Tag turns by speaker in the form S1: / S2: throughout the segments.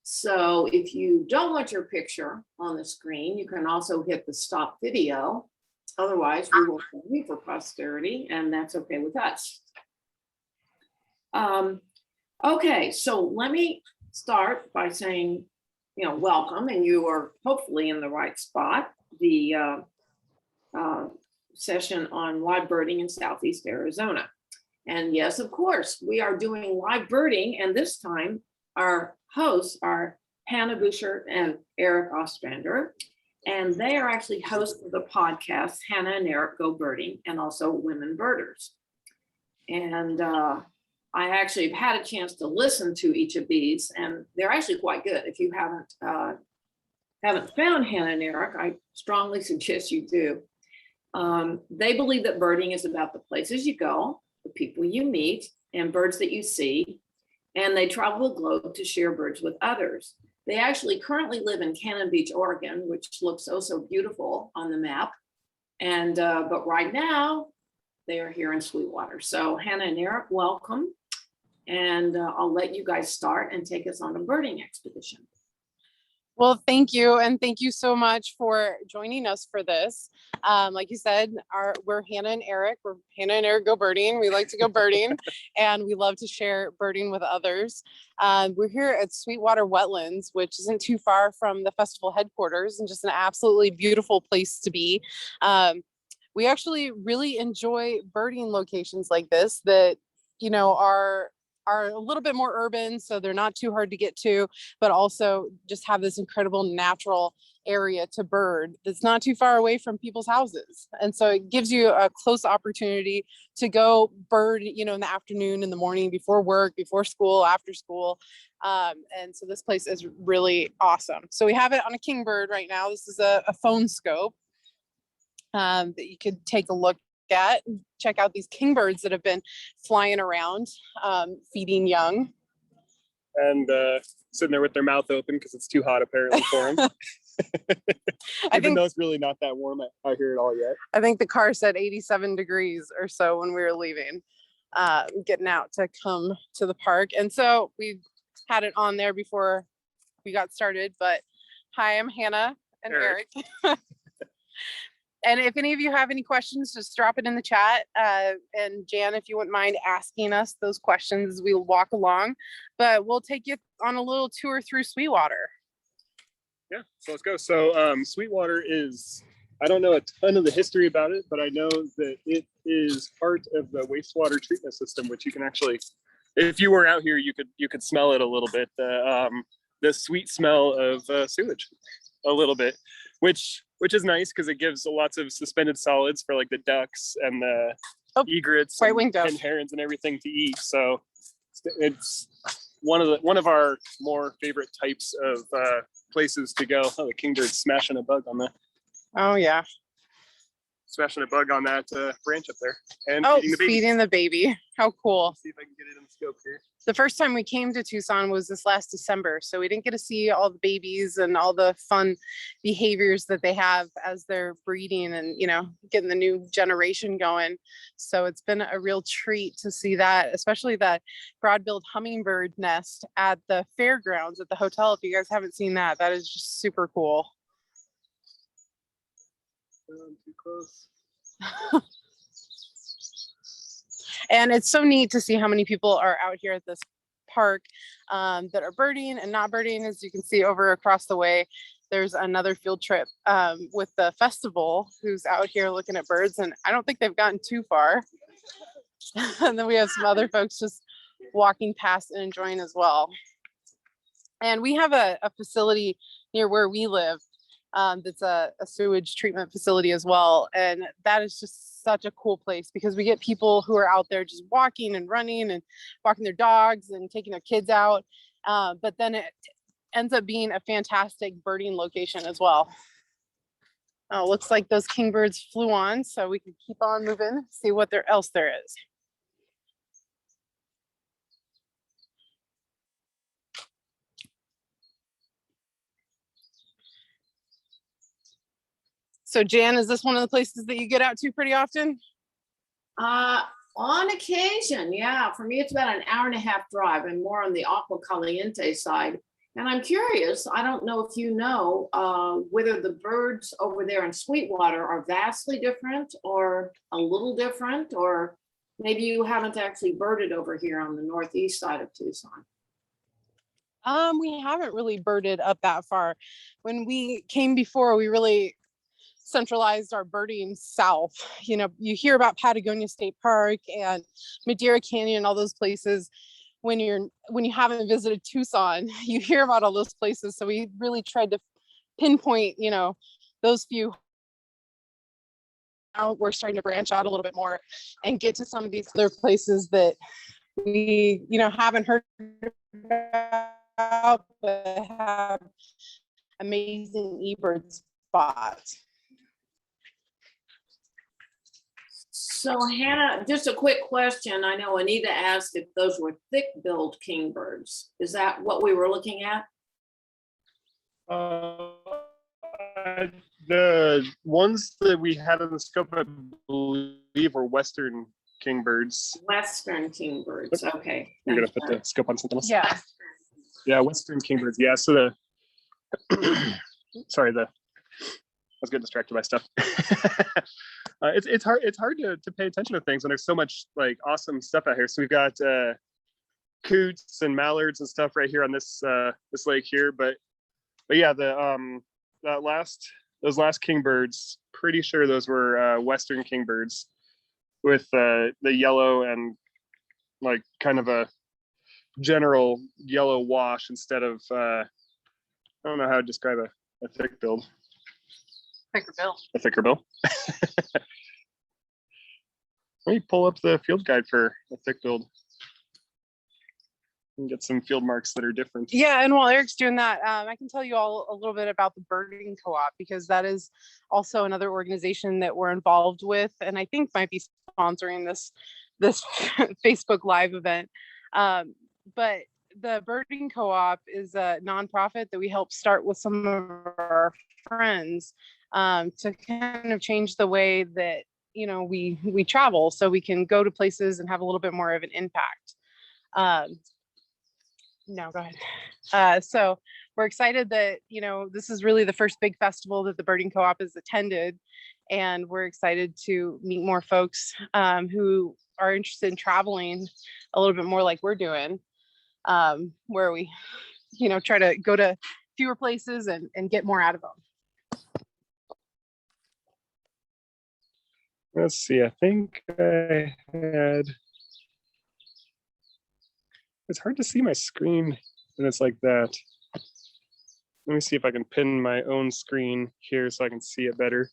S1: So if you don't want your picture on the screen, you can also hit the stop video. Otherwise, we will leave for posterity, and that's okay with us. Okay, so let me start by saying, welcome, and you are hopefully in the right spot. The session on live birding in Southeast Arizona. And yes, of course, we are doing live birding, and this time our hosts are Hannah Boucher and Erik Ostrander, and they are actually hosts of the podcast Hannah and Erik Go Birding, and also Women Birders. And I actually have had a chance to listen to each of these, and they're actually quite good. If you haven't found Hannah and Erik, I strongly suggest you do. They believe that birding is about the places you go, the people you meet, and birds that you see, and they travel the globe to share birds with others. They actually currently live in Cannon Beach, Oregon, which looks so beautiful on the map. And but right now, they are here in Sweetwater. So Hannah and Erik, welcome. And I'll let you guys start and take us on a birding expedition.
S2: Well, thank you. And thank you so much for joining us for this. Like you said, we're Hannah and Erik. We're Hannah and Erik Go Birding. We like to go birding and we love to share birding with others. We're here at Sweetwater Wetlands, which isn't too far from the festival headquarters, and just an absolutely beautiful place to be. We actually really enjoy birding locations like this that, are a little bit more urban, so they're not too hard to get to, but also just have this incredible natural area to bird that's not too far away from people's houses. And so it gives you a close opportunity to go bird, in the afternoon, in the morning, before work, before school, after school. And so this place is really awesome. So we have it on a kingbird right now. This is a phone scope that you could take a look at, check out these kingbirds that have been flying around, feeding young.
S3: And sitting there with their mouth open because it's too hot apparently for them. Even though it's really not that warm out here at all yet.
S2: I think the car said 87 degrees or so when we were leaving, getting out to come to the park. And so we had it on there before we got started. But hi, I'm Hannah and Erik. And if any of you have any questions, just drop it in the chat. And Jan, if you wouldn't mind asking us those questions as we walk along, but we'll take you on a little tour through Sweetwater.
S3: Yeah, so let's go. So Sweetwater is, I don't know a ton of the history about it, but I know that it is part of the wastewater treatment system, which you can actually, if you were out here, you could smell it a little bit. The sweet smell of sewage a little bit, which is nice because it gives lots of suspended solids for like the ducks and the egrets and herons and everything to eat. So it's one of our more favorite types of places to go. Oh, the kingbird's smashing a bug on that.
S2: Oh yeah,
S3: smashing a bug on that branch up there and
S2: feeding the baby. How cool!
S3: Let's see if I can get it in the scope here.
S2: The first time we came to Tucson was this last December, so we didn't get to see all the babies and all the fun behaviors that they have as they're breeding and, getting the new generation going. So it's been a real treat to see that, especially that broad-billed hummingbird nest at the fairgrounds at the hotel. If you guys haven't seen that, that is just super cool.
S3: Too close.
S2: And it's so neat to see how many people are out here at this park that are birding and not birding. As you can see over across the way, there's another field trip with the festival who's out here looking at birds, and I don't think they've gotten too far. And then we have some other folks just walking past and enjoying as well. And we have a facility near where we live that's a sewage treatment facility as well. And that is just such a cool place because we get people who are out there just walking and running and walking their dogs and taking their kids out. But then it ends up being a fantastic birding location as well. Looks like those kingbirds flew on, so we can keep on moving, see what else there is. So Jan, is this one of the places that you get out to pretty often?
S1: On occasion, yeah. For me, it's about an hour and a half drive. I'm more on the Agua Caliente side. And I'm curious, I don't know if you know whether the birds over there in Sweetwater are vastly different or a little different, or maybe you haven't actually birded over here on the northeast side of Tucson.
S2: We haven't really birded up that far. When we came before, we really centralized our birding south. You know, you hear about Patagonia State Park and Madeira Canyon, all those places. When you haven't visited Tucson, you hear about all those places. So we really tried to pinpoint, you know, those few. Now we're starting to branch out a little bit more and get to some of these other places that we, you know, haven't heard about, but have amazing eBird spots.
S1: So Hannah, just a quick question. I know Anita asked if those were thick-billed kingbirds. Is that what we were looking at?
S3: The ones that we had in the scope, I believe, were Western kingbirds.
S1: Western kingbirds, okay.
S3: You're gonna put the scope on something else?
S2: Yeah.
S3: Yeah, Western kingbirds. Yeah, so the sorry, I was getting distracted by stuff. It's hard to pay attention to things when there's so much like awesome stuff out here. So we've got coots and mallards and stuff right here on this this lake here. But yeah, those last kingbirds, pretty sure those were Western kingbirds with the yellow and like kind of a general yellow wash instead of I don't know how to describe a thick build.
S2: Thicker bill.
S3: A thicker bill. Let me pull up the field guide for a thick build and get some field marks that are different.
S2: Yeah, and while Eric's doing that, I can tell you all a little bit about the birding co-op, because that is also another organization that we're involved with, and I think might be sponsoring this Facebook Live event. But the birding co-op is a nonprofit that we helped start with some of our friends to kind of change the way that, you know, we travel, so we can go to places and have a little bit more of an impact. No, go ahead. So we're excited that, you know, this is really the first big festival that the birding co-op has attended, and we're excited to meet more folks who are interested in traveling a little bit more like we're doing, where we, you know, try to go to fewer places and get more out of them.
S3: Let's see, I think I had, it's hard to see my screen when it's like that. Let me see if I can pin my own screen here so I can see it better.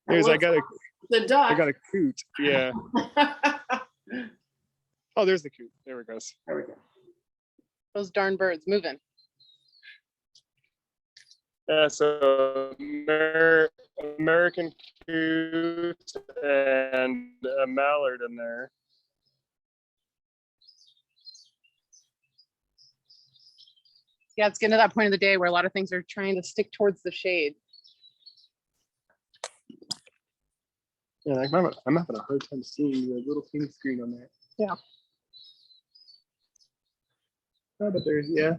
S3: Here's, I got a coot, yeah. Oh, there's the coot, there it goes.
S1: There we go.
S2: Those darn birds moving.
S3: Yeah, so American coot and a mallard in there.
S2: Yeah, it's getting to that point of the day where a lot of things are trying to stick towards the shade.
S3: Yeah, I'm having a hard time seeing the little pink screen on there.
S2: Yeah.
S3: Oh, but there's, yeah.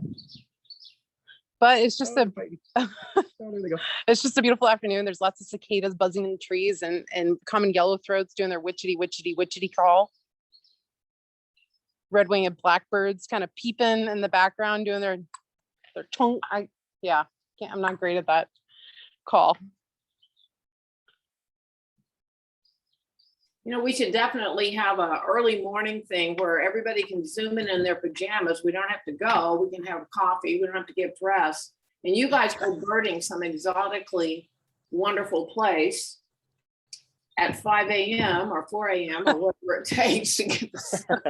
S2: But it's just
S3: Oh, there they go.
S2: it's just a beautiful afternoon. There's lots of cicadas buzzing in the trees, and common yellow throats doing their witchetty call. Red-winged blackbirds kind of peeping in the background, doing their tongue. I'm not great at that call.
S1: You know, we should definitely have an early morning thing where everybody can zoom in their pajamas. We don't have to go. We can have coffee. We don't have to get dressed. And you guys go birding some exotically wonderful place at 5 a.m. or 4 a.m. or whatever it takes to get the sun.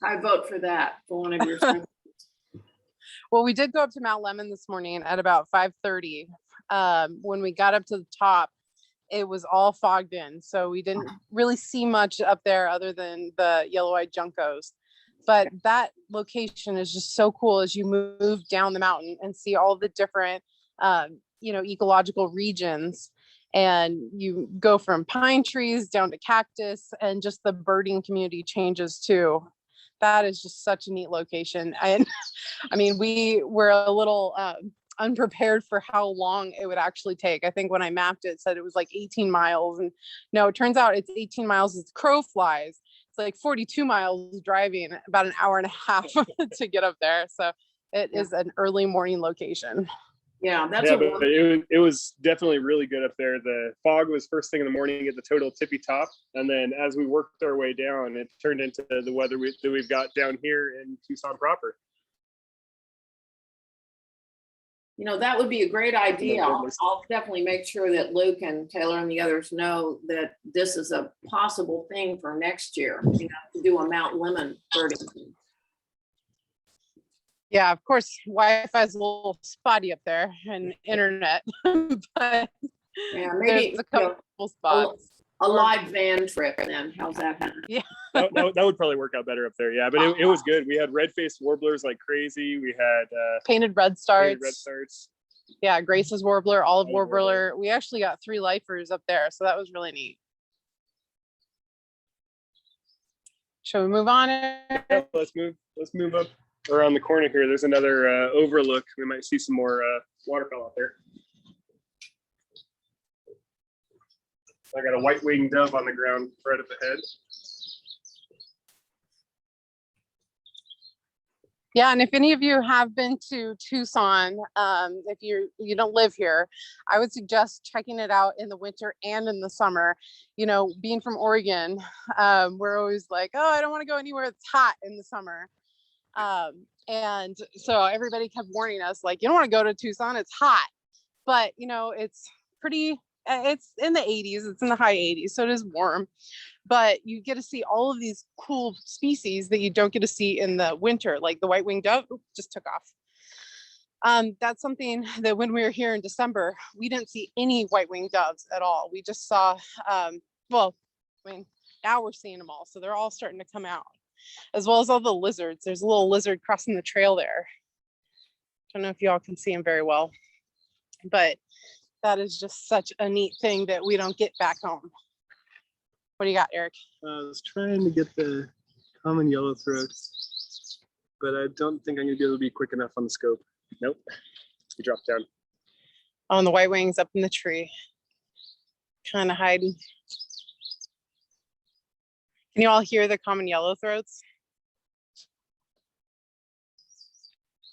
S1: I vote for that for one of your students.
S2: Well, we did go up to Mount Lemmon this morning at about 5:30. When we got up to the top, it was all fogged in, so we didn't really see much up there other than the yellow-eyed juncos. But that location is just so cool as you move down the mountain and see all the different, you know, ecological regions. and you go from pine trees down to cactus, and just the birding community changes too. That is just such a neat location. And I mean, we were a little unprepared for how long it would actually take. I think when I mapped it, it said it was like 18 miles. And no, it turns out it's 18 miles as crow flies. It's like 42 miles driving, about an hour and a half to get up there. So it is an early morning location.
S1: Yeah, that's
S3: yeah, but it was definitely really good up there. The fog was first thing in the morning at the total tippy top, and then as we worked our way down, it turned into the weather that we've got down here in Tucson proper.
S1: You know, that would be a great idea. I'll definitely make sure that Luke and Taylor and the others know that this is a possible thing for next year, you know, to do a Mount Lemon birding.
S2: Yeah, of course, Wi-Fi is a little spotty up there and internet, but
S1: yeah, maybe
S2: there's a couple spots.
S1: A live van trip then. How's that?
S2: Yeah.
S3: That would probably work out better up there. Yeah, but it was good. We had red-faced warblers like crazy. We had
S2: painted red starts. Yeah, Grace's warbler, olive warbler. We actually got 3 lifers up there, so that was really neat. Shall we move on?
S3: Yeah, let's move up around the corner here. There's another overlook. We might see some more waterfowl out there. I got a white-winged dove on the ground right up ahead.
S2: Yeah, and if any of you have been to Tucson, if you don't live here, I would suggest checking it out in the winter and in the summer. You know, being from Oregon, we're always like, oh, I don't want to go anywhere that's hot in the summer. And so everybody kept warning us, like, you don't want to go to Tucson, it's hot. But, you know, it's pretty, it's in the 80s, it's in the high 80s, so it is warm. But you get to see all of these cool species that you don't get to see in the winter, like the white-winged dove. Oops, just took off. That's something that when we were here in December, we didn't see any white-winged doves at all. We just saw, well, I mean, now we're seeing them all. So they're all starting to come out, as well as all the lizards. There's a little lizard crossing the trail there. Don't know if y'all can see him very well, but that is just such a neat thing that we don't get back home. What do you got, Eric?
S3: I was trying to get the common yellow throat, but I don't think I'm gonna be able to be quick enough on the scope. Nope, he dropped down.
S2: Oh, and the white wings up in the tree, kind of hiding. Can you all hear the common yellow throats?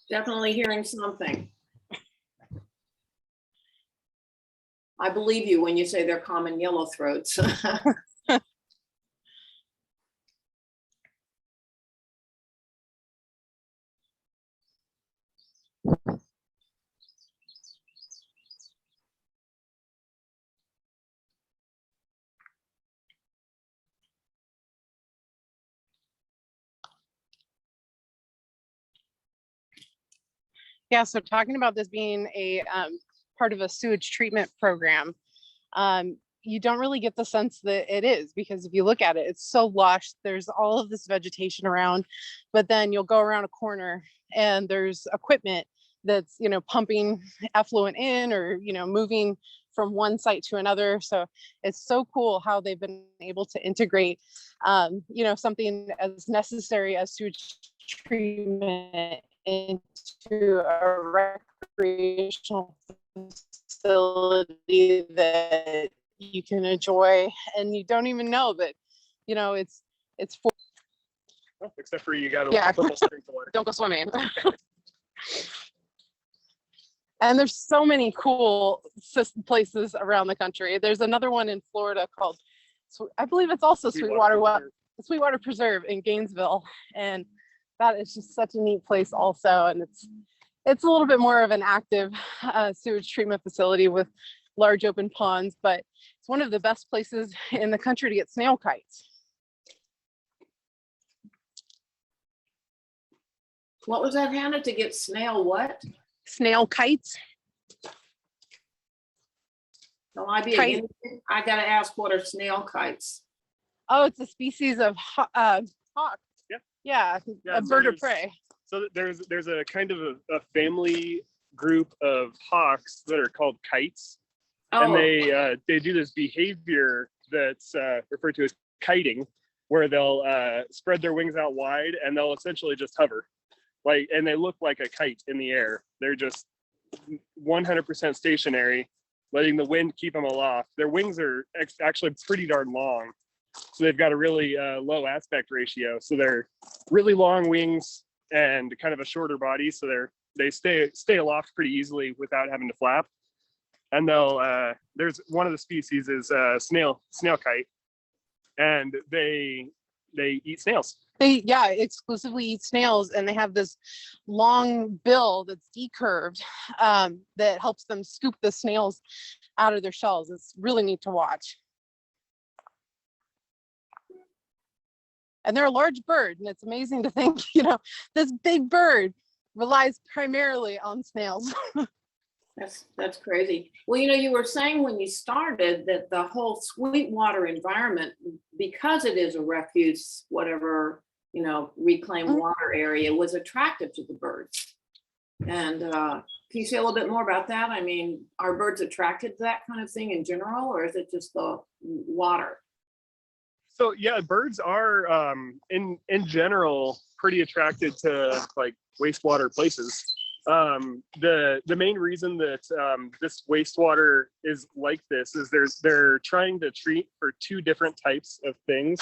S1: Definitely hearing something. I believe you when you say they're common yellow throats.
S2: Yeah, so talking about this being a part of a sewage treatment program, you don't really get the sense that it is, because if you look at it, it's so lush. There's all of this vegetation around, but then you'll go around a corner and there's equipment that's, you know, pumping effluent in, or, you know, moving from one site to another. So it's so cool how they've been able to integrate, you know, something as necessary as sewage treatment into a recreational facility that you can enjoy, and you don't even know that, you know, it's for,
S3: except for you got
S2: yeah,
S3: drink the water.
S2: Don't go swimming. And there's so many cool places around the country. There's another one in Florida called, I believe it's also Sweetwater Preserve in Gainesville, and that is just such a neat place also. And it's a little bit more of an active sewage treatment facility with large open ponds, but it's one of the best places in the country to get snail kites.
S1: What was that, Hannah? To get snail what?
S2: Snail kites.
S1: Will I be a guinea pig? I gotta ask, what are snail kites?
S2: Oh, it's a species of hawk. Yeah, a bird of prey.
S3: So there's a kind of a family group of hawks that are called kites, and
S1: Oh,
S3: they do this behavior that's referred to as kiting, where they'll spread their wings out wide and they'll essentially just hover, like, and they look like a kite in the air. They're just 100% stationary, letting the wind keep them aloft. Their wings are actually pretty darn long, so they've got a really low aspect ratio. So they're really long wings and kind of a shorter body, so they stay aloft pretty easily without having to flap. And they'll there's one of the species is snail kite, and they eat snails.
S2: They exclusively eat snails, and they have this long bill that's decurved that helps them scoop the snails out of their shells. It's really neat to watch. And they're a large bird, and it's amazing to think, this big bird relies primarily on snails.
S1: that's crazy. Well, you were saying when you started that the whole Sweetwater environment, because it is a refuse, whatever, reclaimed water area, was attractive to the birds. And can you say a little bit more about that? I mean, are birds attracted to that kind of thing in general, or is it just the water?
S3: So yeah, birds are in general pretty attracted to like wastewater places. The main reason that this wastewater is like this is they're trying to treat for two different types of things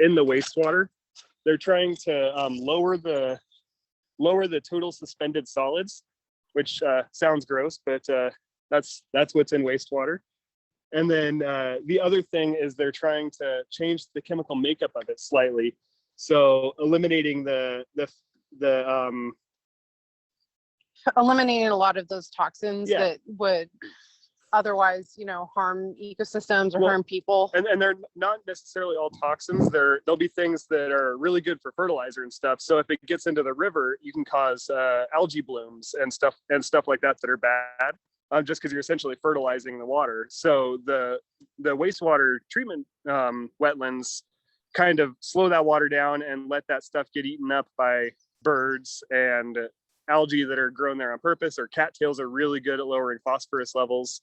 S3: in the wastewater. They're trying to lower the total suspended solids, which sounds gross, but that's what's in wastewater. And then the other thing is they're trying to change the chemical makeup of it slightly, so eliminating
S2: eliminating a lot of those toxins that would otherwise, harm ecosystems or harm people.
S3: And they're not necessarily all toxins. There'll be things that are really good for fertilizer and stuff. So if it gets into the river, you can cause algae blooms and stuff like that are bad. Just because you're essentially fertilizing the water. So the wastewater treatment wetlands kind of slow that water down and let that stuff get eaten up by birds and algae that are grown there on purpose, or cattails are really good at lowering phosphorus levels.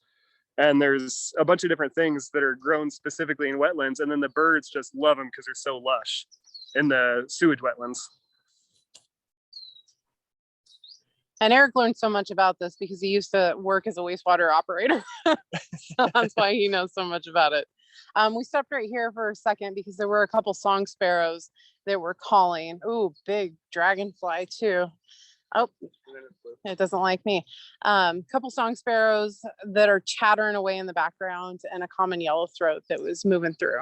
S3: And there's a bunch of different things that are grown specifically in wetlands, and then the birds just love them because they're so lush in the sewage wetlands.
S2: And Erik learned so much about this because he used to work as a wastewater operator. So that's why he knows so much about it. We stopped right here for a second because there were a couple song sparrows that were calling. Ooh, big dragonfly too. Oh, it doesn't like me. Couple song sparrows that are chattering away in the background, and a common yellowthroat that was moving through.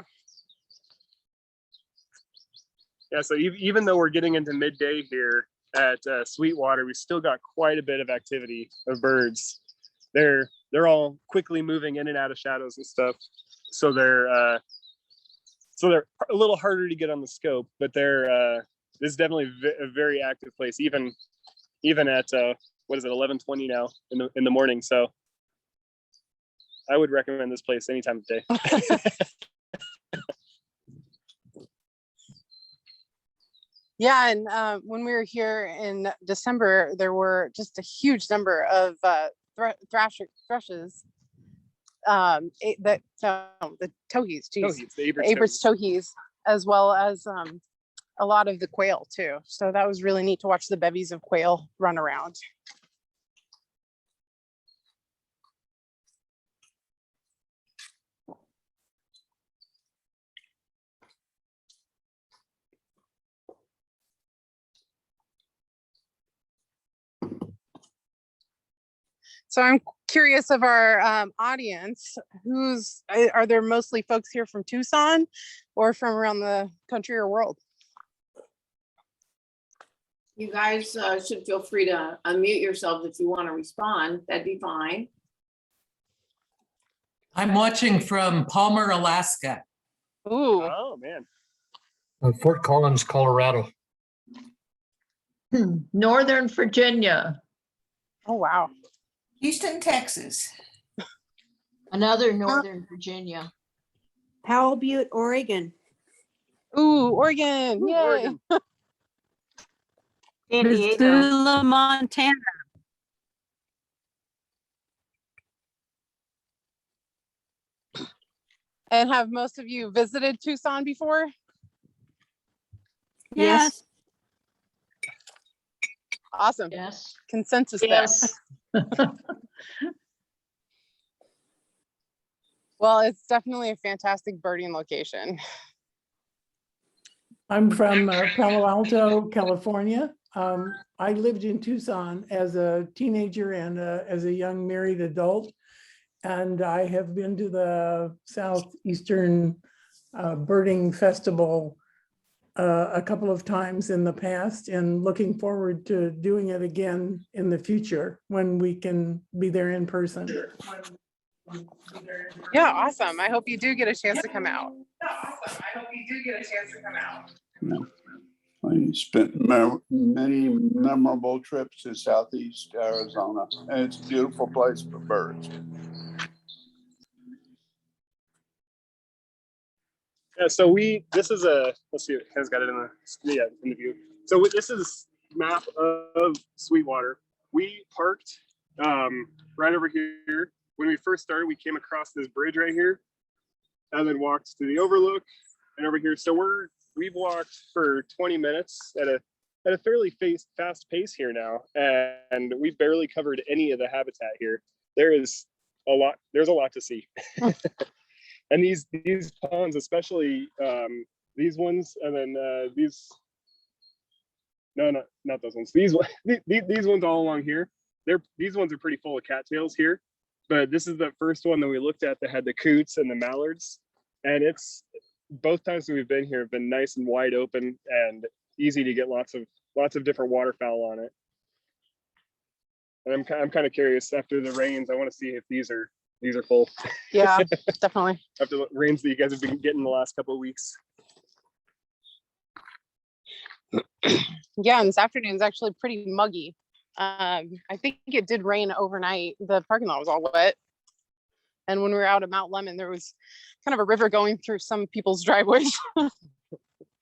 S3: Yeah, so even though we're getting into midday here at Sweetwater, we still got quite a bit of activity of birds. They're all quickly moving in and out of shadows and stuff. So they're a little harder to get on the scope, but this is definitely a very active place, even at what is it, 11:20 now in the morning. So I would recommend this place any time of day.
S2: Yeah, and when we were here in December, there were just a huge number of thrushes. The towhees,
S3: The
S2: Abrett's towhees, as well as a lot of the quail too. So that was really neat to watch the bevies of quail run around. So I'm curious of our audience, are there mostly folks here from Tucson or from around the country or world?
S1: You guys should feel free to unmute yourselves if you want to respond. That'd be fine.
S4: I'm watching from Palmer, Alaska.
S2: Ooh.
S3: Oh, man.
S5: Fort Collins, Colorado.
S6: Northern Virginia.
S2: Oh, wow.
S7: Houston, Texas.
S6: Another Northern Virginia.
S8: Powell Butte, Oregon.
S2: Ooh, Oregon. Yay.
S3: Oregon.
S8: San Diego.
S9: Missoula, Montana.
S2: And have most of you visited Tucson before?
S8: Yes.
S2: Awesome.
S6: Yes.
S2: Consensus there.
S6: Yes.
S2: Well, it's definitely a fantastic birding location.
S9: I'm from Palo Alto, California. I lived in Tucson as a teenager and as a young married adult. And I have been to the Southeastern Birding Festival a couple of times in the past, and looking forward to doing it again in the future when we can be there in person.
S2: Yeah, awesome. I hope you do get a chance to come out.
S10: I spent many memorable trips to Southeast Arizona, and it's a beautiful place for birds.
S3: Yeah, so this is let's see, Ken's got it in the view. So this is map of Sweetwater. We parked right over here. When we first started, we came across this bridge right here and then walked to the overlook and over here. So we've walked for 20 minutes at a fairly fast pace here now, and we've barely covered any of the habitat here. There's a lot to see. And these ponds, especially these ones, and then not those ones. These ones all along here. These ones are pretty full of cattails here, but this is the first one that we looked at that had the coots and the mallards, and it's both times that we've been here have been nice and wide open and easy to get lots of different waterfowl on it. And I'm kind of curious after the rains. I want to see if these are full.
S2: Yeah, definitely.
S3: After the rains that you guys have been getting the last couple of weeks.
S2: Yeah, and this afternoon is actually pretty muggy. I think it did rain overnight. The parking lot was all wet. And when we were out at Mount Lemon, there was kind of a river going through some people's driveways.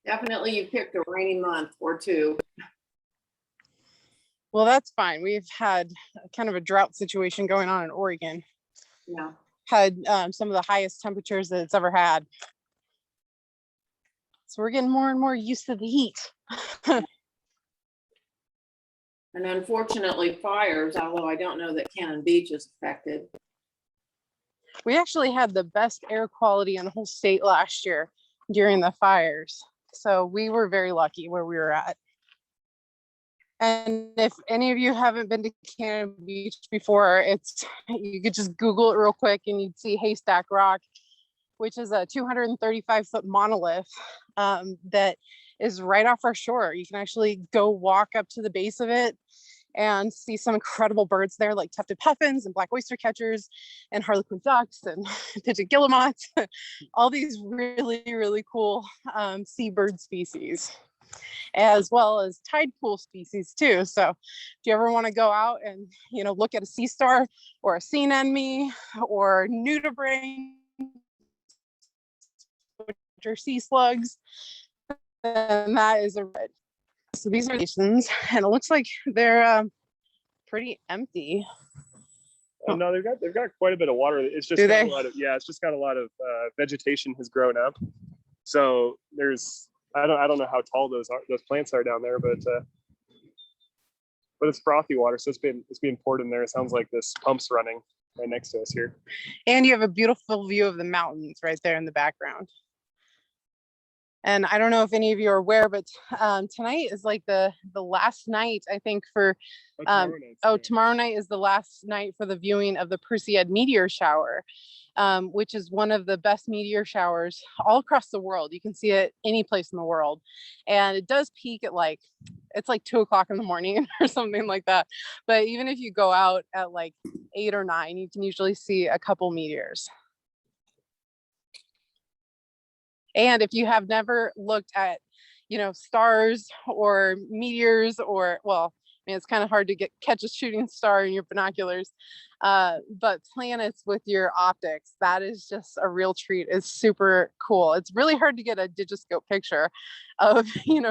S1: Definitely you picked a rainy month or two.
S2: Well, that's fine. We've had kind of a drought situation going on in Oregon.
S1: Yeah.
S2: Had some of the highest temperatures that it's ever had. So we're getting more and more used to the heat.
S1: And unfortunately fires, although I don't know that Cannon Beach is affected.
S2: We actually had the best air quality in the whole state last year during the fires. So we were very lucky where we were at. And if any of you haven't been to Cannon Beach before, you could just Google it real quick and you'd see Haystack Rock, which is a 235-foot monolith that is right off our shore. You can actually go walk up to the base of it and see some incredible birds there, like tufted puffins and black oyster catchers and harlequin ducks and pigeon guillemots, all these really, really cool seabird species, as well as tide pool species too. So if you ever want to go out and look at a sea star or a sea anemone or nudibranch, which are sea slugs, then that is a red. So these are stations, and it looks like they're pretty empty.
S3: No, they've got quite a bit of water. It's just got a lot of, it's just got a lot of vegetation has grown up. So there's I don't know how tall those plants are down there, but it's frothy water, so it's being poured in there. It sounds like this pump's running right next to us here.
S2: And you have a beautiful view of the mountains right there in the background. And I don't know if any of you are aware, but tonight is like the last night, I think, for tomorrow night is the last night for the viewing of the Perseid meteor shower, which is one of the best meteor showers all across the world. You can see it any place in the world, and it does peak at it's like 2 o'clock in the morning or something like that. But even if you go out at like 8 or 9, you can usually see a couple meteors. And if you have never looked at, stars or meteors, or, well, I mean, it's kind of hard to catch a shooting star in your binoculars, but planets with your optics, that is just a real treat. It's super cool. It's really hard to get a digiscope picture of,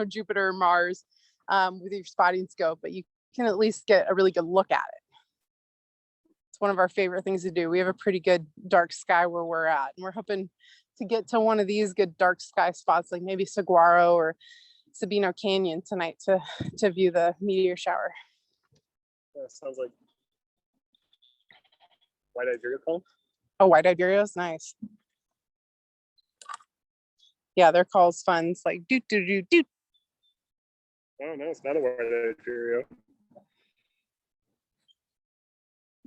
S2: Jupiter, Mars with your spotting scope, but you can at least get a really good look at it. It's one of our favorite things to do. We have a pretty good dark sky where we're at, and we're hoping to get to one of these good dark sky spots, like maybe Saguaro or Sabino Canyon tonight to view the meteor shower.
S3: Sounds like white-eyed vireo call.
S2: Oh, white-eyed vireos, nice. Yeah, their call's fun. It's like doot doot doot doot.
S3: Oh no, it's not a white-eyed vireo.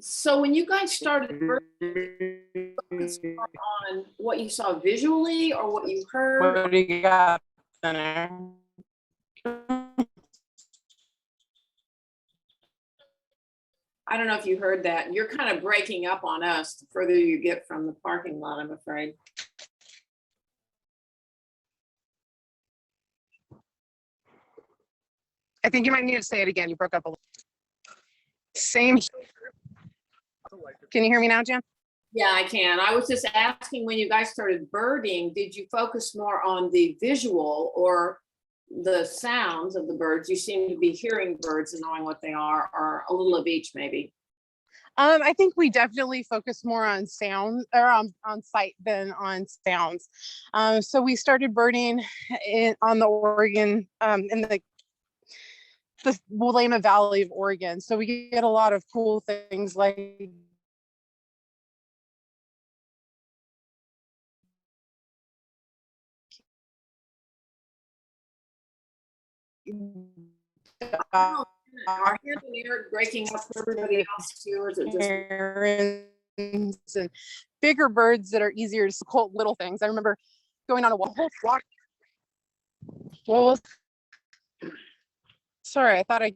S1: So when you guys started birding, focus more on what you saw visually or what you heard?
S2: What do you got in there?
S1: I don't know if you heard that. You're kind of breaking up on us the further you get from the parking lot, I'm afraid.
S2: I think you might need to say it again. You broke up a little. Same. Can you hear me now, Jan?
S1: Yeah, I can. I was just asking, when you guys started birding, did you focus more on the visual or the sounds of the birds? You seem to be hearing birds and knowing what they are, or a little of each maybe.
S2: I think we definitely focus more on sound or on sight than on sounds. So we started birding on the Oregon, in the Willamette Valley of Oregon. So we get a lot of cool things like
S1: Are Hannah and Erik breaking up for everybody else too, or is it just?
S2: herons and bigger birds that are easier to call little things. I remember going on a walk. Well, sorry, I thought I.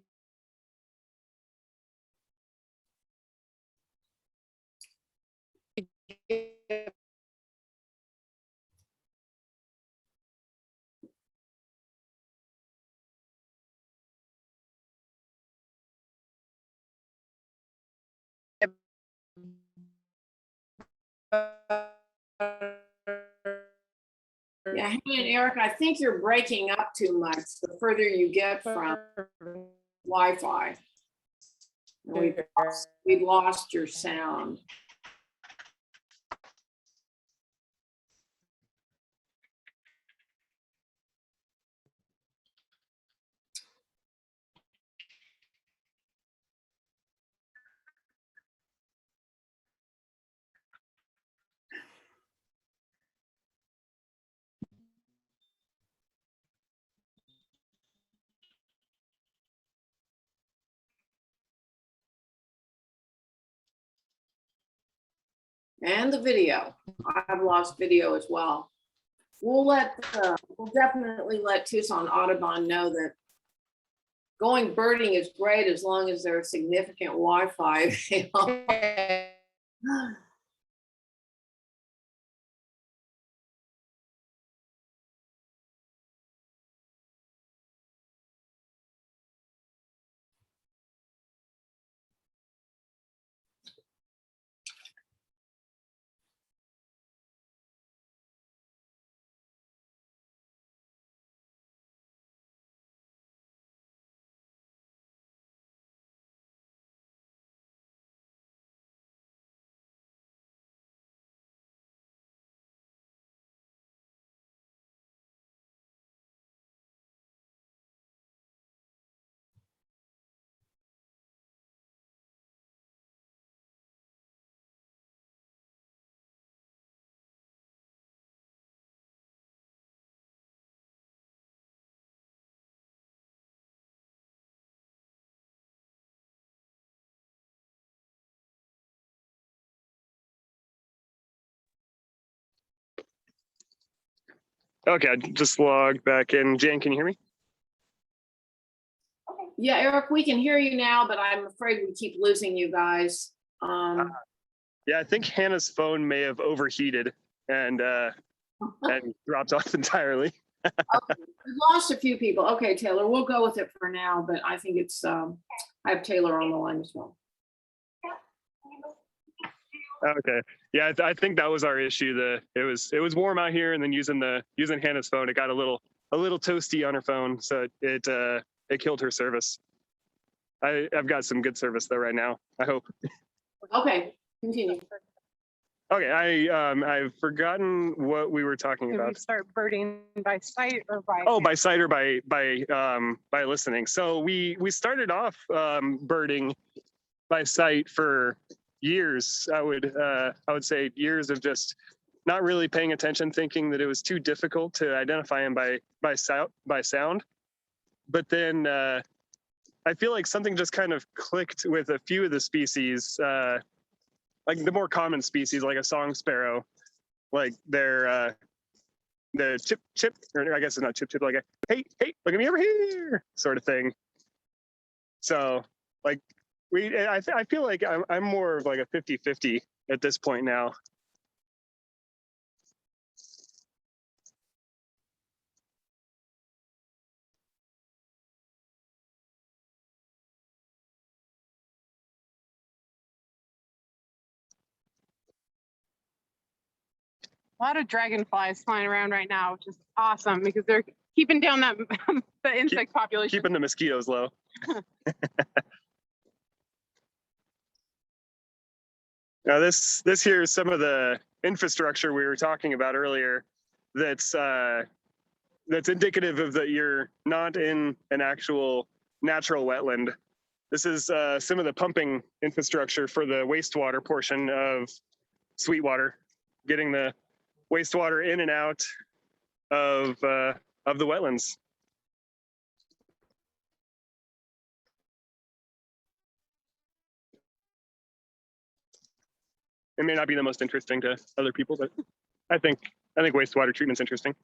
S1: Yeah, Hannah and Erik, I think you're breaking up too much the further you get from Wi-Fi. We've lost your sound. And the video. I've lost video as well. We'll definitely let Tucson Audubon know that going birding is great as long as there's significant Wi-Fi.
S3: Okay, I just logged back in. Jan, can you hear me?
S1: Yeah, Erik, we can hear you now, but I'm afraid we keep losing you guys.
S3: Yeah, I think Hannah's phone may have overheated and dropped off entirely.
S1: Okay. We've lost a few people. Okay, Taylor, we'll go with it for now, but I think it's, I have Taylor on the line as well.
S3: Okay, yeah, I think that was our issue. It was warm out here, and then using Hannah's phone, it got a little toasty on her phone, so it killed her service. I've got some good service though right now, I hope.
S1: Okay, continue.
S3: Okay, I've forgotten what we were talking
S2: Did we
S3: about.
S2: start birding by sight or by?
S3: Oh, by sight or by listening. So we started off birding by sight for years. I would say years of just not really paying attention, thinking that it was too difficult to identify them by sound. But then I feel like something just kind of clicked with a few of the species, like the more common species, like a song sparrow, like the chip, or I guess it's not chip, like a hey, look at me over here sort of thing. So like I feel like I'm more of like a 50-50 at this point now.
S2: A lot of dragonflies flying around right now, which is awesome because they're keeping down that the insect population.
S3: Keeping the mosquitoes low. Now this here is some of the infrastructure we were talking about earlier. That's indicative of that you're not in an actual natural wetland. This is some of the pumping infrastructure for the wastewater portion of Sweetwater, getting the wastewater in and out of the wetlands. It may not be the most interesting to other people, but I think wastewater treatment's interesting.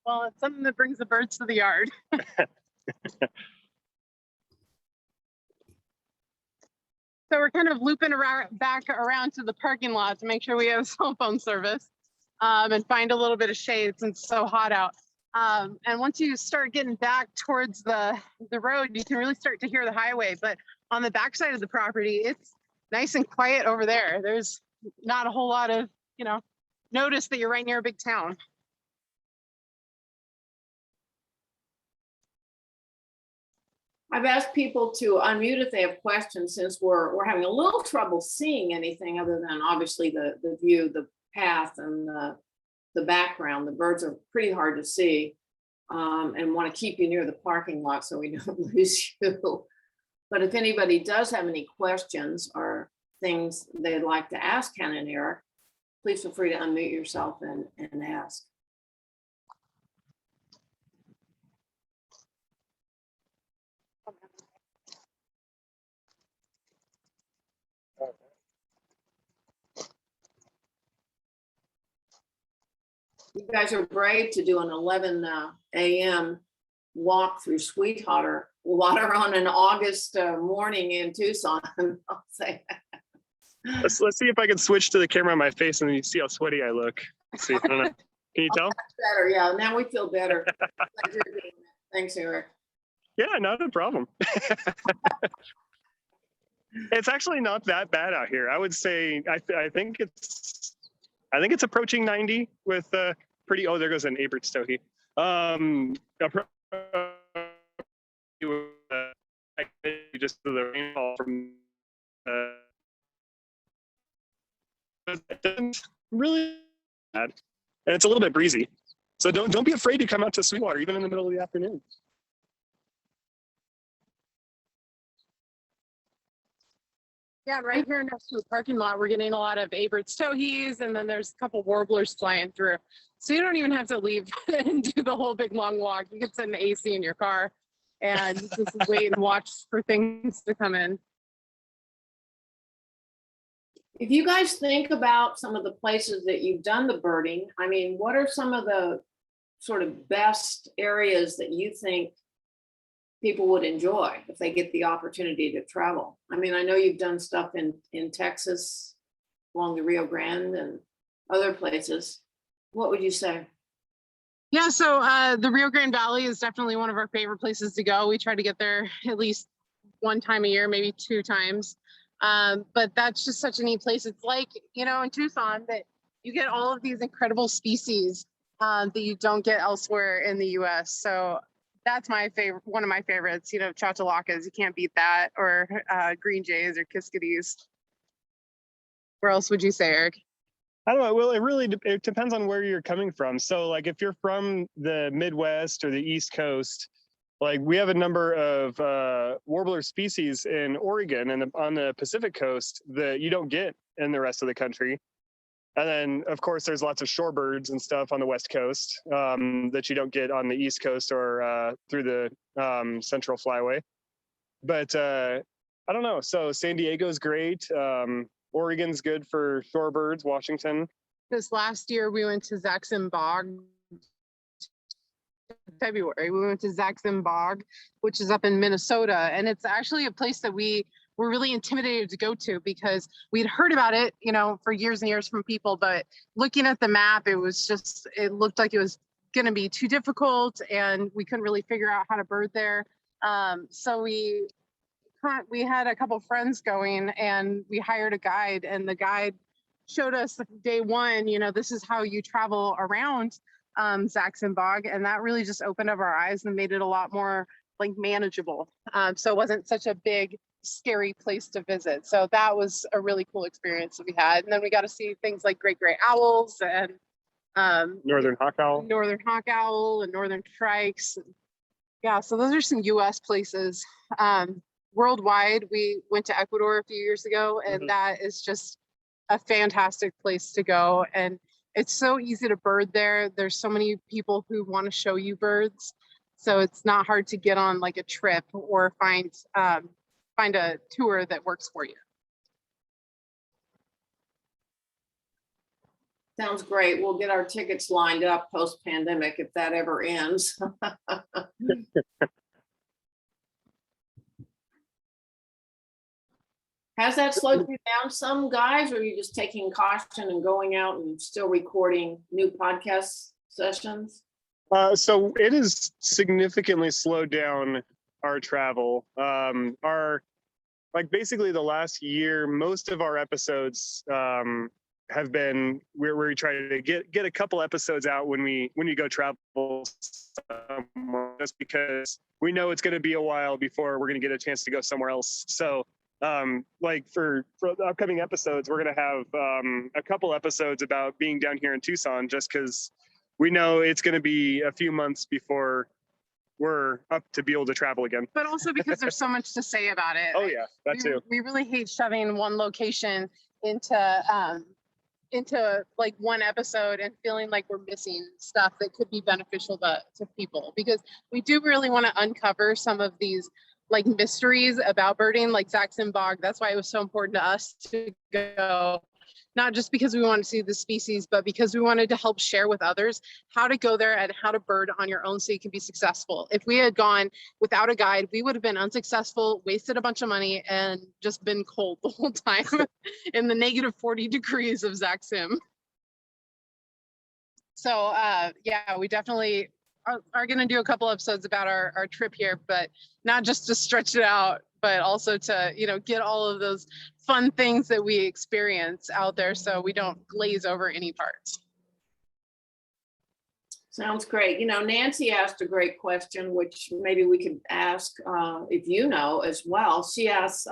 S2: Well, it's something that brings the birds to the yard. So we're kind of looping back around to the parking lot to make sure we have cell phone service and find a little bit of shade since it's so hot out. And once you start getting back towards the road, you can really start to hear the highway. But on the backside of the property, it's nice and quiet over there. There's not a whole lot of, notice that you're right near a big town.
S1: I've asked people to unmute if they have questions, since we're having a little trouble seeing anything other than obviously the view, the path, and the background. The birds are pretty hard to see, and want to keep you near the parking lot so we don't lose you. But if anybody does have any questions or things they'd like to ask Hannah and Erik, please feel free to unmute yourself and ask. You guys are brave to do an 11 a.m. walk through Sweetwater water on an August morning in Tucson. I'll say that.
S3: Let's see if I can switch to the camera on my face and then you see how sweaty I look. Let's see, I don't know. Can you tell?
S1: Better, yeah. Now we feel better. Thanks, Erik.
S3: Yeah, not a problem. It's actually not that bad out here. I would say I think it's approaching 90 with pretty. Oh, there goes an Abrams stogie. Just the rainfall from. Really bad, and it's a little bit breezy. So don't be afraid to come out to Sweetwater even in the middle of the afternoon.
S2: Yeah, right here next to the parking lot, we're getting a lot of Abrams towhees, and then there's a couple warblers flying through. So you don't even have to leave and do the whole big long walk. You can set an AC in your car and just wait and watch for things to come in.
S1: If you guys think about some of the places that you've done the birding, I mean, what are some of the sort of best areas that you think people would enjoy if they get the opportunity to travel? I mean, I know you've done stuff in Texas along the Rio Grande and other places. What would you say?
S2: Yeah, so the Rio Grande Valley is definitely one of our favorite places to go. We try to get there at least one time a year, maybe 2 times. But that's just such a neat place. It's like, in Tucson, that you get all of these incredible species that you don't get elsewhere in the US. So that's my favorite, one of my favorites, chachalakas, you can't beat that, or green jays or kiskadees. Where else would you say, Eric?
S3: I don't know. Well, it really it depends on where you're coming from. So, like, if you're from the Midwest or the East Coast, like we have a number of warbler species in Oregon and on the Pacific Coast that you don't get in the rest of the country. And then, of course, there's lots of shorebirds and stuff on the West Coast that you don't get on the East Coast or through the Central Flyway. But I don't know. So San Diego's great. Oregon's good for shorebirds. Washington.
S2: This last year, we went to Zaxxon Bog. February, we went to Zaxxon Bog, which is up in Minnesota. And it's actually a place that we were really intimidated to go to because we'd heard about it, you know, for years and years from people. But looking at the map, it looked like it was going to be too difficult and we couldn't really figure out how to bird there. So we had a couple friends going and we hired a guide, and the guide showed us day one, you know, this is how you travel around Zaxxon Bog, and that really just opened up our eyes and made it a lot more like manageable. So it wasn't such a big, scary place to visit. So that was a really cool experience that we had. And then we got to see things like great gray owls and
S3: Northern hawk owl,
S2: and northern shrikes. Yeah, so those are some U.S. places. Worldwide, we went to Ecuador a few years ago, and that is just a fantastic place to go. And it's so easy to bird there. There's so many people who want to show you birds. So it's not hard to get on like a trip or find a tour that works for you.
S1: Sounds great. We'll get our tickets lined up post-pandemic if that ever ends. Has that slowed you down some, guys, or are you just taking caution and going out and still recording new podcast sessions?
S3: So it has significantly slowed down our travel. Basically the last year, most of our episodes have been where we try to get a couple episodes out when we go travel somewhere, just because we know it's going to be a while before we're going to get a chance to go somewhere else. So like for the upcoming episodes, we're going to have a couple episodes about being down here in Tucson, just because we know it's going to be a few months before we're up to be able to travel again.
S2: But also because there's so much to say about it.
S3: Oh yeah, that too.
S2: We really hate shoving one location into like one episode and feeling like we're missing stuff that could be beneficial to people, because we do really want to uncover some of these like mysteries about birding, like Zaxxon Bog. That's why it was so important to us to go, not just because we wanted to see the species, but because we wanted to help share with others how to go there and how to bird on your own so you can be successful. If we had gone without a guide, we would have been unsuccessful, wasted a bunch of money, and just been cold the whole time in the negative 40 degrees of Zaxxon. So yeah, we definitely are going to do a couple episodes about our trip here, but not just to stretch it out, but also to, you know, get all of those fun things that we experience out there so we don't glaze over any parts.
S1: Sounds great. You know, Nancy asked a great question, which maybe we could ask if you know as well. She asked,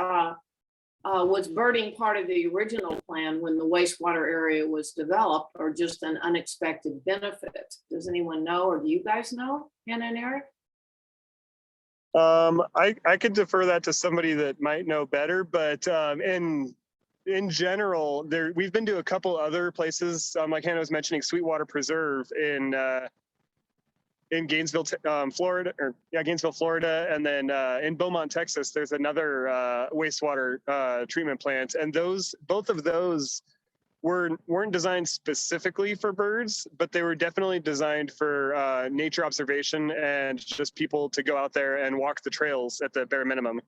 S1: was birding part of the original plan when the wastewater area was developed, or just an unexpected benefit? Does anyone know, or do you guys know, Hannah and Eric?
S3: I could defer that to somebody that might know better, but in general, we've been to a couple other places, like Hannah was mentioning, Sweetwater Preserve in Gainesville, Florida, Gainesville, Florida, and then in Beaumont, Texas, there's another wastewater treatment plant, and both of those weren't designed specifically for birds, but they were definitely designed for nature observation and just people to go out there and walk the trails at the bare minimum.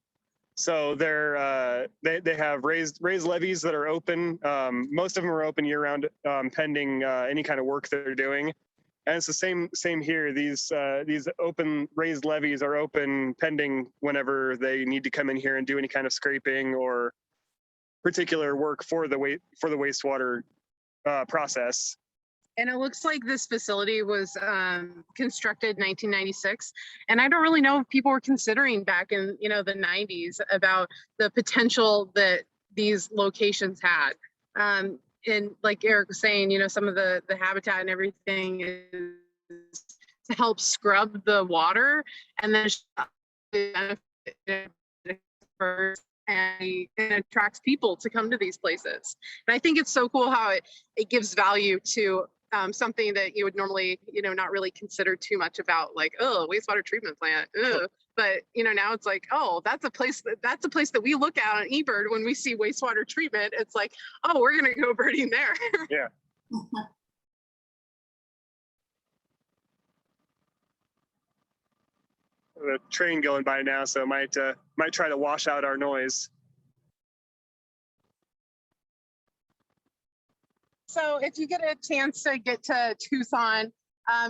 S3: So they have raised levees that are open. Most of them are open year round, pending any kind of work they're doing. And it's the same here. These open raised levees are open pending whenever they need to come in here and do any kind of scraping or particular work for the wastewater process.
S2: And it looks like this facility was constructed in 1996. And I don't really know if people were considering back in, you know, the 90s about the potential that these locations had. And like Eric was saying, some of the habitat and everything is to help scrub the water, and then and it attracts people to come to these places. And I think it's so cool how it gives value to something that you would normally, not really consider too much about, like, oh, wastewater treatment plant. Ugh. But now it's like, oh, that's a place that we look at on eBird when we see wastewater treatment. It's like, oh, we're gonna go birding there.
S3: Yeah. The train going by now, so might try to wash out our noise.
S2: So if you get a chance to get to Tucson,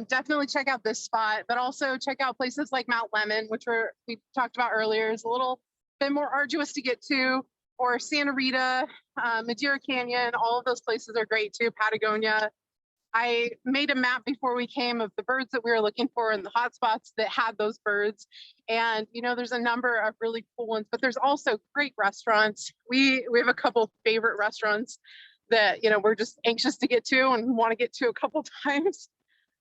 S2: definitely check out this spot, but also check out places like Mount Lemmon, which we talked about earlier, is a little bit more arduous to get to, or Santa Rita, Madeira Canyon. All of those places are great too. Patagonia. I made a map before we came of the birds that we were looking for and the hotspots that had those birds. And, there's a number of really cool ones, but there's also great restaurants. We have a couple favorite restaurants that, we're just anxious to get to and want to get to a couple times.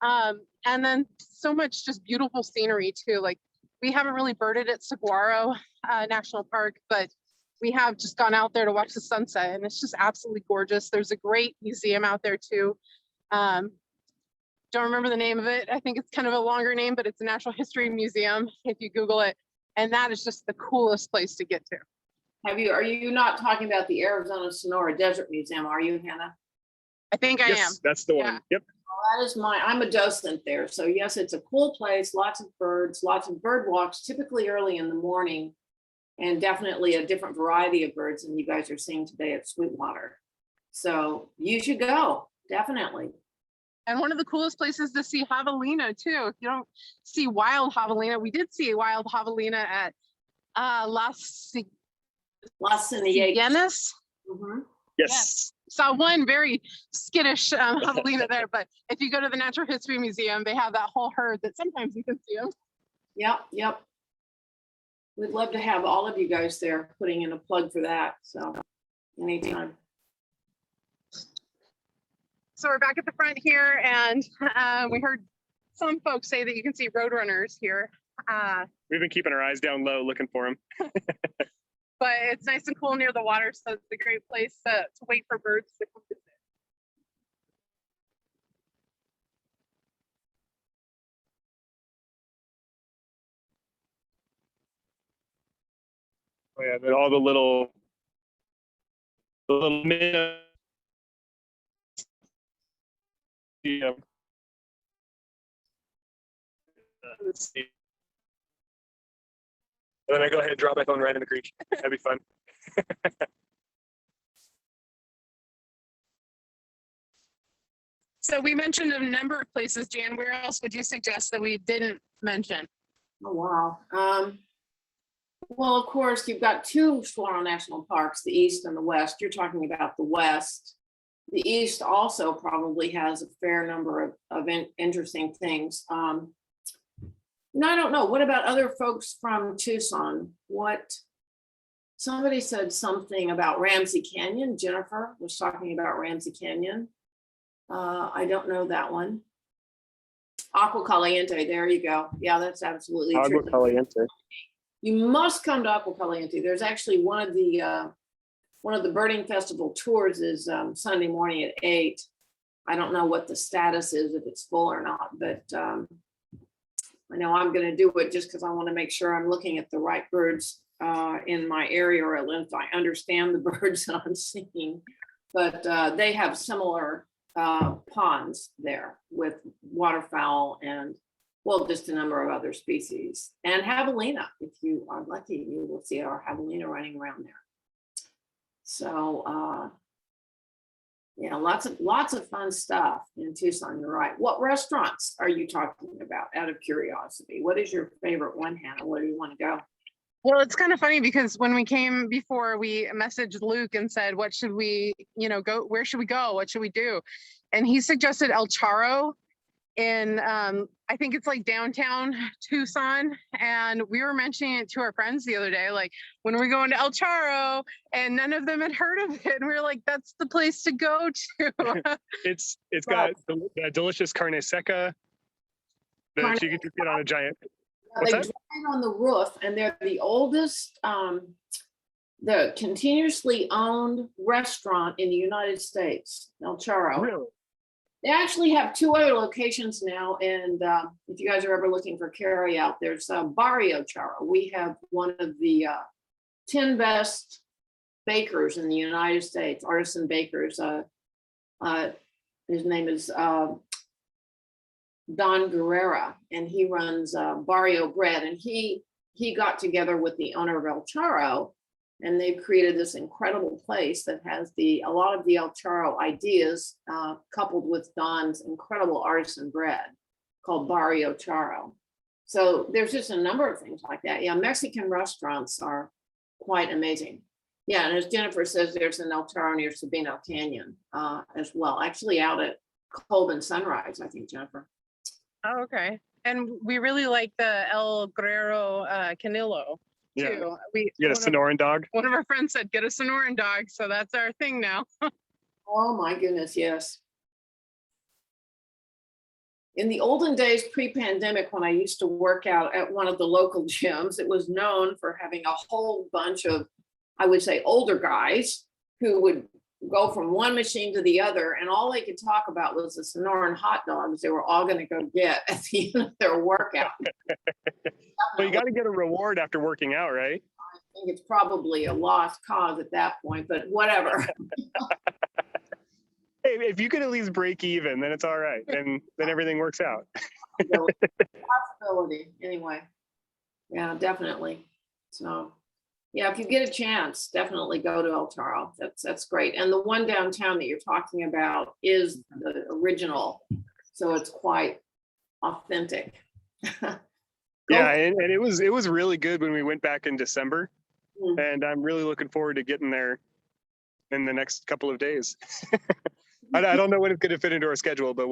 S2: And then so much just beautiful scenery too. Like, we haven't really birded at Saguaro National Park, but we have just gone out there to watch the sunset, and it's just absolutely gorgeous. There's a great museum out there too. Don't remember the name of it. I think it's kind of a longer name, but it's a Natural History Museum if you Google it. And that is just the coolest place to get to.
S1: Are you not talking about the Arizona Sonora Desert Museum, are you, Hannah?
S2: I think I am.
S3: Yes, that's the one.
S2: Yeah.
S3: Yep.
S1: Well, that is I'm a docent there. So yes, it's a cool place, lots of birds, lots of bird walks, typically early in the morning, and definitely a different variety of birds than you guys are seeing today at Sweetwater. So you should go, definitely.
S2: And one of the coolest places to see javelina too. If you don't see wild javelina, we did see wild javelina at Las Ciennes.
S1: Mhm.
S3: Yes.
S2: Saw one very skittish javelina there, but if you go to the Natural History Museum, they have that whole herd that sometimes you can see them.
S1: Yep. We'd love to have all of you guys there, putting in a plug for that. So anytime.
S2: So we're back at the front here, and we heard some folks say that you can see roadrunners here.
S3: We've been keeping our eyes down low looking for them.
S2: But it's nice and cool near the water, so it's a great place to wait for birds to come visit.
S3: Oh yeah, but all the little yeah. Let's see. And then I go ahead and drop my phone right in the creek. That'd be fun.
S2: So we mentioned a number of places. Jan, where else would you suggest that we didn't mention?
S1: Oh, wow. Well, of course, you've got two Saguaro National Parks, the East and the West. You're talking about the West. The East also probably has a fair number of interesting things. I don't know. What about other folks from Tucson? Somebody said something about Ramsey Canyon. Jennifer was talking about Ramsey Canyon. I don't know that one. Agua Caliente, there you go. Yeah, that's absolutely true.
S3: Agua Caliente.
S1: You must come to Agua Caliente. There's actually one of the birding festival tours is Sunday morning at 8. I don't know what the status is, if it's full or not, but I know I'm going to do it just because I want to make sure I'm looking at the right birds in my area, or at least I understand the birds that I'm seeing. But they have similar ponds there with waterfowl and, well, just a number of other species. And javelina, if you are lucky, you will see our javelina running around there. So yeah, lots of fun stuff in Tucson. You're right. What restaurants are you talking about, out of curiosity? What is your favorite one, Hannah? Where do you want to go?
S2: Well, it's kind of funny because when we came before, we messaged Luke and said, what should we, go? Where should we go? What should we do? And he suggested El Charro. in I think it's like downtown Tucson, and we were mentioning it to our friends the other day, like when we're going to El Charro, and none of them had heard of it, and we were like, that's the place to go to.
S3: It's got the delicious carne seca that you can just get on a giant. What's
S1: They
S3: that?
S1: drive on the roof, and they're the oldest, the continuously owned restaurant in the United States, El Charro.
S3: Really?
S1: They actually have 2 other locations now, and if you guys are ever looking for carry out, there's Barrio Charro. We have one of the 10 best bakers in the United States, artisan bakers. His name is Don Guerrera, and he runs Barrio Bread, and he got together with the owner of El Charro, and they've created this incredible place that has a lot of the El Charro ideas coupled with Don's incredible artisan bread called Barrio Charro. So there's just a number of things like that. Yeah, Mexican restaurants are quite amazing. Yeah, and as Jennifer says, there's an El Charro near Sabino Canyon as well, actually out at Colbin Sunrise, I think, Jennifer.
S2: Oh, okay. And we really like the El Guerrero Canelo too.
S3: Yeah.
S2: We
S3: You get a Sonoran dog.
S2: one of our friends said, get a Sonoran dog. So that's our thing now.
S1: Oh my goodness, yes. In the olden days, pre-pandemic, when I used to work out at one of the local gyms, it was known for having a whole bunch of, I would say, older guys who would go from one machine to the other, and all they could talk about was the Sonoran hot dogs they were all going to go get at the end of their workout.
S3: Well, you got to get a reward after working out, right?
S1: I think it's probably a lost cause at that point, but whatever.
S3: Hey, if you could at least break even, then it's all right, and then everything works out.
S1: Possibility, anyway. Yeah, definitely. So, yeah, if you get a chance, definitely go to El Charro. That's great. And the one downtown that you're talking about is the original, so it's quite authentic.
S3: Yeah, and it was really good when we went back in December, and I'm really looking forward to getting there in the next couple of days. I don't know when it's going to fit into our schedule, but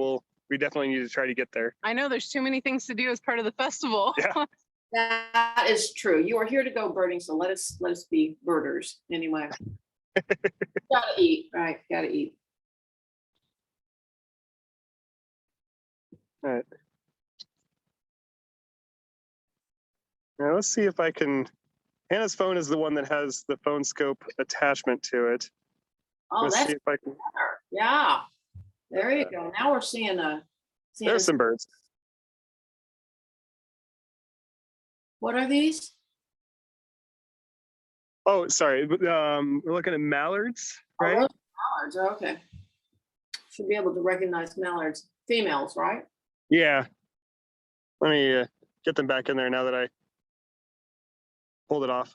S3: we definitely need to try to get there.
S2: I know there's too many things to do as part of the festival.
S3: Yeah.
S1: That is true. You are here to go birding, so let us be birders anyway. Gotta eat, right? Gotta eat.
S3: All right. Now let's see if I can. Hannah's phone is the one that has the phone scope attachment to it.
S1: Oh,
S3: Let's
S1: that's
S3: see if I can.
S1: better. Yeah. There you go. Now we're seeing
S3: There's some birds.
S1: What are these?
S3: Oh, sorry. We're looking at mallards,
S1: Oh,
S3: right?
S1: those are mallards. Okay. Should be able to recognize mallards. Females, right?
S3: Yeah. Let me get them back in there now that I pulled it off.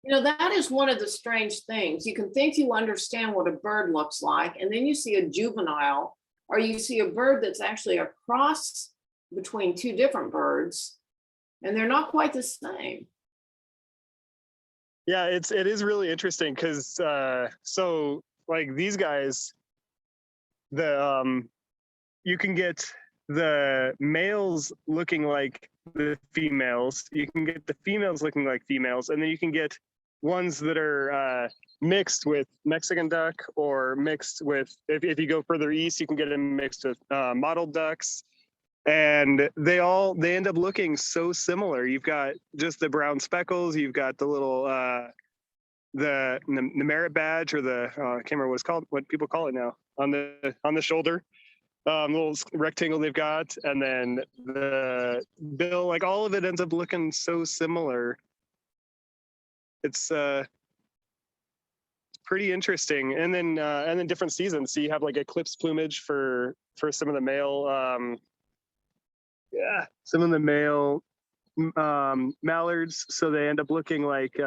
S1: You know, that is one of the strange things. You can think you understand what a bird looks like, and then you see a juvenile, or you see a bird that's actually a cross between 2 different birds, and they're not quite the same.
S3: Yeah, it is really interesting because so like these guys, you can get the males looking like the females, you can get the females looking like females, and then you can get ones that are mixed with Mexican duck, or mixed with, if you go further east, you can get them mixed with mottled ducks. And they end up looking so similar. You've got just the brown speckles, you've got the little the merit badge, or the I can't remember what people call it now, on the shoulder, little rectangle they've got, and then the bill, like all of it ends up looking so similar. It's pretty interesting. And then different seasons, so you have like eclipse plumage for some of the male some of the male mallards, so they end up looking like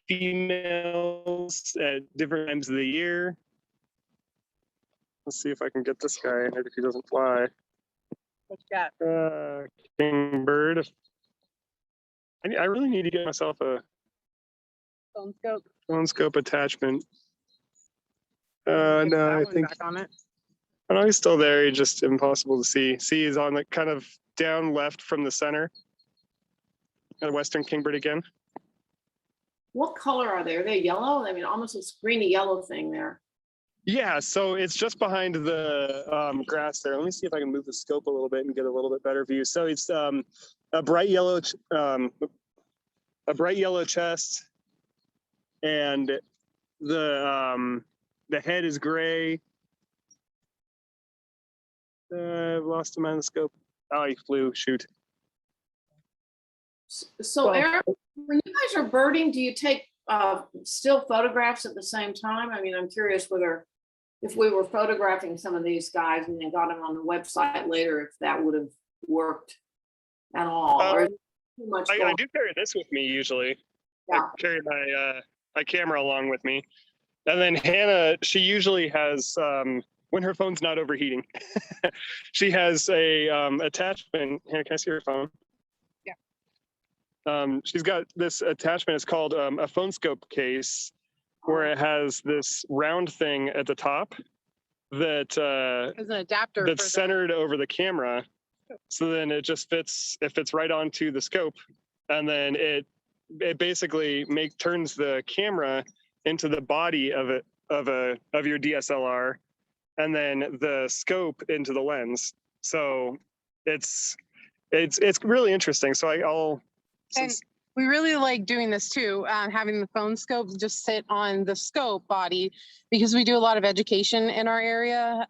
S3: females at different times of the year. Let's see if I can get this guy in here if he doesn't fly.
S2: What you got?
S3: Kingbird. I really need to get myself a
S2: Phone scope.
S3: phone scope attachment.
S2: Get
S3: No,
S2: that
S3: I
S2: one
S3: think
S2: back on it.
S3: I know he's still there. He's just impossible to see. See, he's on the kind of down left from the center. Got a Western kingbird again.
S1: What color are they? Are they yellow? I mean, almost a greeny yellow thing there.
S3: Yeah, so it's just behind the grass there. Let me see if I can move the scope a little bit and get a little bit better view. So it's a bright yellow chest, and the head is gray. I've lost him on the scope. Oh, he flew. Shoot.
S1: So
S3: Well-
S1: Eric, when you guys are birding, do you take still photographs at the same time? I mean, I'm curious whether if we were photographing some of these guys and then got them on the website later, if that would have worked at all. Or is it too much
S3: I
S1: going-
S3: do carry this with me usually.
S1: Yeah.
S3: I carry my camera along with me, and then Hannah, she usually has when her phone's not overheating, she has a attachment. Hannah, can I see your phone?
S2: Yeah.
S3: She's got this attachment. It's called a phone scope case, where it has this round thing at the top that
S2: As an adapter.
S3: that's
S2: for the-
S3: centered over the camera. So then it just fits. It fits right onto the scope, and then it basically turns the camera into the body of your DSLR, and then the scope into the lens. So it's really interesting. So I'll.
S2: And we really like doing this too, having the phone scope just sit on the scope body, because we do a lot of education in our area,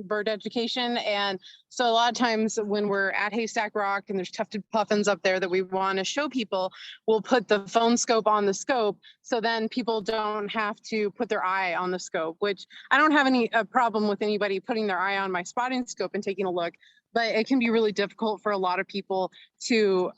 S2: bird education. And so a lot of times when we're at Haystack Rock and there's tufted puffins up there that we want to show people, we'll put the phone scope on the scope. So then people don't have to put their eye on the scope, which I don't have any problem with anybody putting their eye on my spotting scope and taking a look. But it can be really difficult for a lot of people to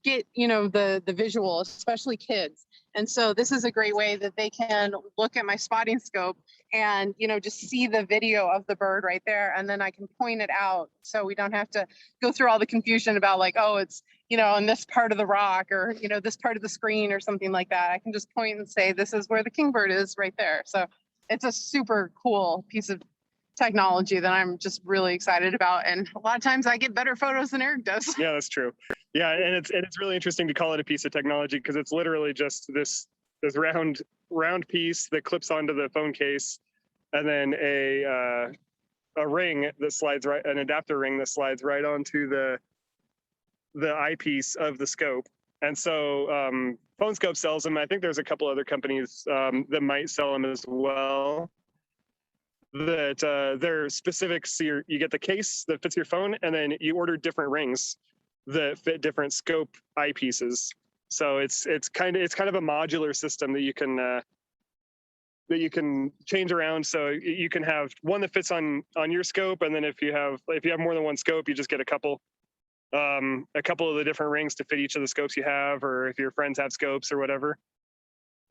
S2: get, the visual, especially kids. And so this is a great way that they can look at my spotting scope and, just see the video of the bird right there. And then I can point it out. So we don't have to go through all the confusion about like, oh, it's, on this part of the rock or, this part of the screen or something like that. I can just point and say, this is where the kingbird is right there. So it's a super cool piece of technology that I'm just really excited about. And a lot of times I get better photos than Eric does.
S3: Yeah, that's true. Yeah, and it's really interesting to call it a piece of technology, because it's literally just this round piece that clips onto the phone case, and then a ring that slides right, an adapter ring that slides right onto the eyepiece of the scope. And so Phone Scope sells them. I think there's a couple other companies that might sell them as well. That they're specific. So you get the case that fits your phone, and then you order different rings that fit different scope eyepieces. So it's kind of a modular system that you can change around. So you can have one that fits on your scope, and then if you have more than one scope, you just get a couple of the different rings to fit each of the scopes you have, or if your friends have scopes or whatever.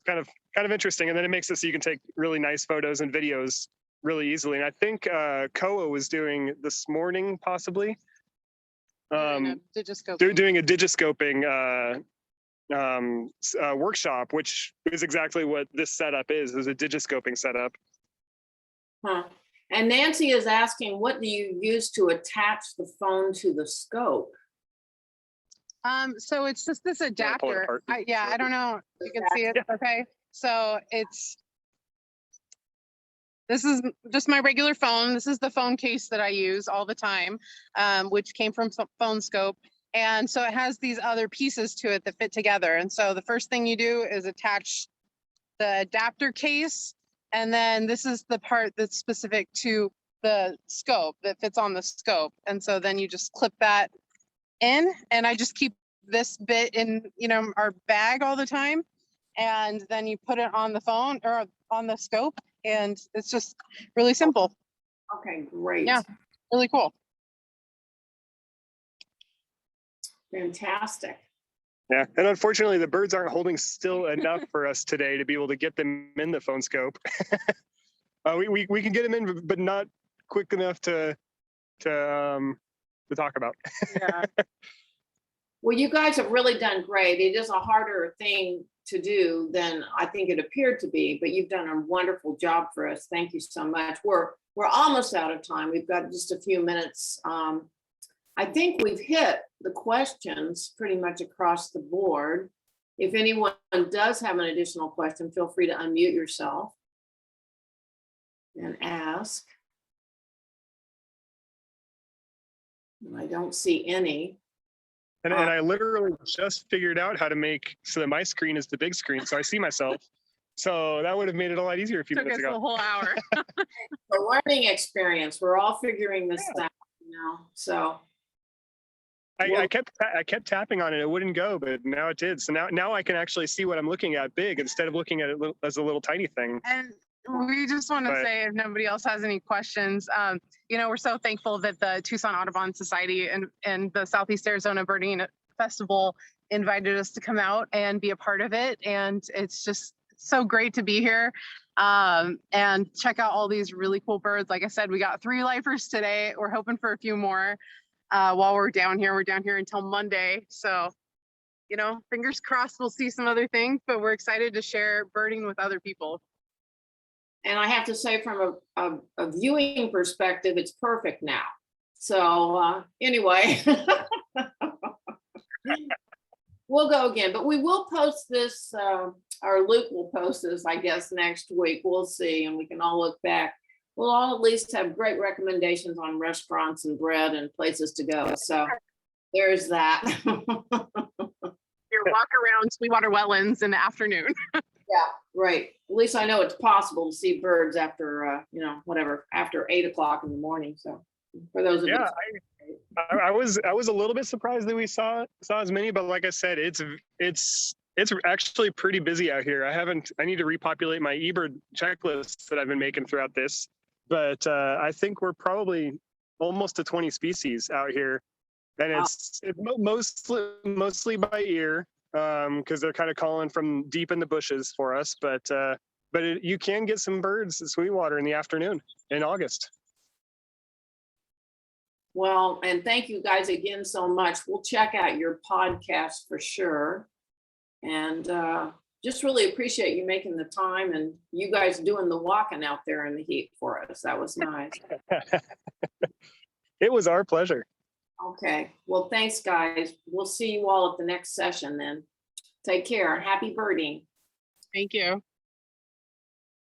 S3: Kind of interesting, and then it makes it so you can take really nice photos and videos really easily. And I think Koa was doing this morning, possibly. Doing a digiscoping workshop, which is exactly what this setup is a digiscoping setup.
S1: Huh. And Nancy is asking, what do you use to attach the phone to the scope?
S2: So it's just this adapter. I don't know if you can see it. Okay. So this is just my regular phone. This is the phone case that I use all the time, which came from Phone Scope. And so it has these other pieces to it that fit together. And so the first thing you do is attach the adapter case. And then this is the part that's specific to the scope that fits on the scope. And so then you just clip that in, and I just keep this bit in, our bag all the time. And then you put it on the phone or on the scope. And it's just really simple.
S1: Okay, great.
S2: Yeah, really cool.
S1: Fantastic.
S3: Yeah, and unfortunately, the birds aren't holding still enough for us today to be able to get them in the phone scope. We can get them in, but not quick enough to talk about.
S1: Yeah. Well, you guys have really done great. It is a harder thing to do than I think it appeared to be, but you've done a wonderful job for us. Thank you so much. We're we're almost out of time. We've got just a few minutes. I think we've hit the questions pretty much across the board. If anyone does have an additional question, feel free to unmute yourself and ask. And I don't see any.
S3: And I literally just figured out how to make so that my screen is the big screen, so I see myself. So that would have made it a lot easier a few
S2: Took us
S3: minutes
S2: a
S3: ago.
S2: whole hour.
S1: The learning experience, we're all figuring this out now. So
S3: I kept tapping on it, it wouldn't go, but now it did. So now I can actually see what I'm looking at big instead of looking at it as a little tiny thing.
S2: And we just want to
S3: But-
S2: say, if nobody else has any questions, we're so thankful that the Tucson Audubon Society and the Southeast Arizona Birding Festival invited us to come out and be a part of it. And it's just so great to be here and check out all these really cool birds. Like I said, we got 3 lifers today. We're hoping for a few more while we're down here. We're down here until Monday. So, fingers crossed we'll see some other things, but we're excited to share birding with other people.
S1: and I have to say, from a viewing perspective, it's perfect now. So anyway, we'll go again, but we will post this, or Luke will post this, I guess, next week. We'll see, and we can all look back. We'll all at least have great recommendations on restaurants and bread and places to go. So there's that.
S2: Your walk around Sweetwater Wetlands in the afternoon.
S1: Yeah, right. At least I know it's possible to see birds after, after 8 o'clock in the morning. So for those of
S3: Yeah,
S1: you.
S3: I was a little bit surprised that we saw as many, but like I said, it's actually pretty busy out here. I need to repopulate my eBird checklist that I've been making throughout this, but I think we're probably almost to 20 species out here, and it's mostly by ear, because they're kind of calling from deep in the bushes for us, but you can get some birds at Sweetwater in the afternoon in August.
S1: Well, and thank you guys again so much. We'll check out your podcast for sure. And just really appreciate you making the time and you guys doing the walking out there in the heat for us. That was nice.
S3: It was our pleasure.
S1: Okay. Well, thanks, guys. We'll see you all at the next session then. Take care. Happy birding.
S2: Thank you.